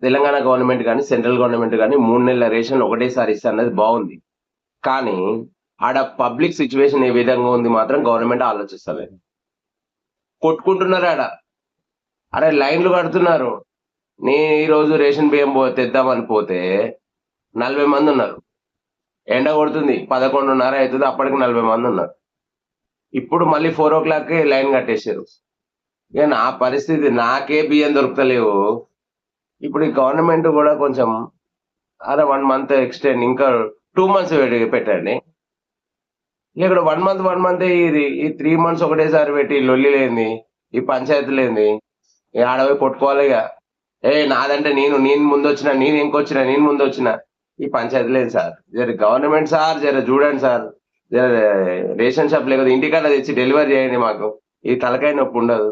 Telangana government కానీ central government కానీ 3 నెలల రేషన్ ఒకటేసారి ఇస్తే అన్నది బాగుంది. కానీ ఆడ పబ్లిక్ సిచ్యువేషన్ ఏ విధంగా ఉంది మాత్రం గవర్నమెంట్ ఆలోచిస్తలేదు. కొట్టుకుంటున్నారు ఆడ. అరే లైన్లు కడుతున్నారు. నేను ఈ రోజు రేషన్ బియ్యం తెద్దామని పోతే 40 మంది ఉన్నారు. ఎండ కొడుతుంది 11:30 అవుతుంది, అప్పటికి 40 మంది ఉన్నారు. ఇప్పుడు మళ్ళీ 4:00కి లైన్ కట్టేశారు. ఇక నా పరిస్థితి నాకే బియ్యం దొరుకుతలేవు. ఇప్పుడు ఈ గవర్నమెంట్ కూడా కొంచెం అరే 1 మంత్ ఎక్స్టెండ్ ఇంకా 2 మంత్స్ పెట్టండి. ఇక్కడ 1 మంత్ ఇది ఈ 3 మంత్స్ ఒకటేసారి పెట్టి లొల్లి లేని ఈ పంచాయతీ లేని ఆడపోయి కొట్టుకోవాలి. ఇక నాదంటే నేను ముందొచ్చిన, నేను ముందొచ్చిన ఈ పంచాయతీ లేదు సార్. జర గవర్నమెంట్ సార్ జర చూడండి సార్. జర రేషన్ షాప్ లేకపోతే ఇంటికాడ తెచ్చి డెలివరీ చేయండి మాకు. ఈ తలకాయ నొప్పి ఉండదు.